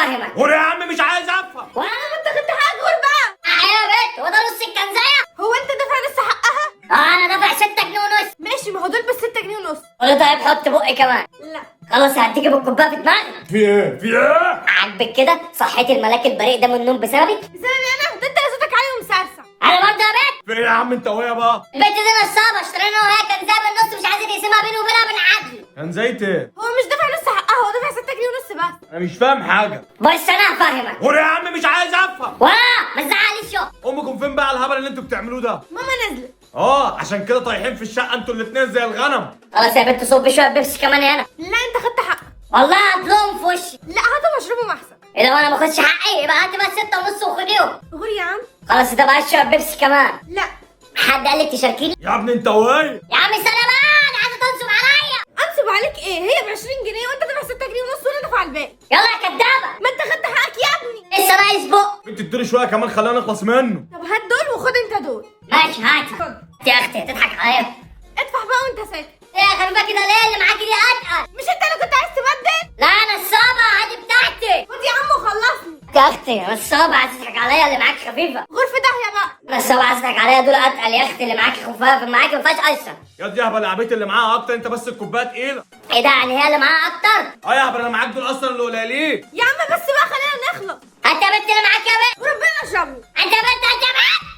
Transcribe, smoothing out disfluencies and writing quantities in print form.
افهمك. غور يا عم مش عايز افهم. وانا انت خدت حقك غور بقى. يا بنت هو ده نص الكنزايه؟ هو انت دافع لسه حقها؟ انا دافع 6 جنيه ونص. ماشي، ما هو دول بس 6 جنيه ونص. قول طيب حط بقي كمان. لا خلاص هديكي بالكوبايه في دماغك. في ايه؟ في ايه؟ عاجبك كده؟ صحيتي الملاك البريء ده من النوم بسببك؟ بسببي انا؟ ده انت اللي صوتك عالي ومسرسع. انا برضه يا بنت. في ايه يا عم انت وهي بقى؟ البنت دي نصابه، اشترينا وهي كنزايه بالنص مش عايزه تقسمها بيني وبينها بالعدل. كان زيت ايه؟ هو مش دافع لسه حقها، هو دافع 6 جنيه ونص بس. انا مش فاهم حاجه. بص انا هفهمك. غور يا عم مش عايز افهم. ولا ما تزعليش يا امكم فين بقى الهبل اللي انتوا بتعملوه ده؟ ماما نزلت. عشان كده طايحين في الشقه انتوا الاتنين زي الغنم. خلاص يا بنت صبي شويه بيبسي كمان هنا. لا انت خدت حقك. والله هطلقهم في وشي. لا هاتوا مشروبهم احسن. اذا انا ما اخدش حقي يبقى هاتي بس 6 ونص وخديهم. غور يا عم. خلاص ده بقى شويه بيبسي كمان. لا حد قال لك تشاركيني؟ يا ابني انت وهي. يا عم سلام انا عايزه تنصب عليا. انصب عليك ايه؟ هي ب 20 جنيه وانت دافع 6 جنيه ونص وانا دافع الباقي. يلا يا كدابه. ما انت خدت حقك يا ابني. لسه ناقص بق. انت اديني شويه كمان خلينا نخلص منه. طب هات دول وخد انت دول. ماشي هات. خد. يا اختي تضحك عليا. ادفع بقى وانت ساكت. ايه يا خفيفه كده ليه؟ اللي معاكي دي اتقل. مش انت اللي كنت عايز تبدل؟ لا انا الصابه هذه بتاعتي. خد يا عم وخلصني. يا اختي انا الصابه عايزه تضحك عليا، اللي معاك خفيفه. غور في داهيه بقى. انا الصابه عايزه تضحك عليا، دول اتقل يا اختي، اللي معاكي خفاف، اللي معاكي ما فيهاش ايسر. يا دي يهبل العبيط اللي معاها اكتر، انت بس الكوبايه تقيله. ايه ده يعني هي اللي معاها اكتر؟ يا هبل انا معاك دول اصلا اللي قليلين. يا عم بس بقى خلينا نخلص. انت يا بنت اللي معاك يا بنت. وربنا اشربه. انت يا بنت انت يا بنت.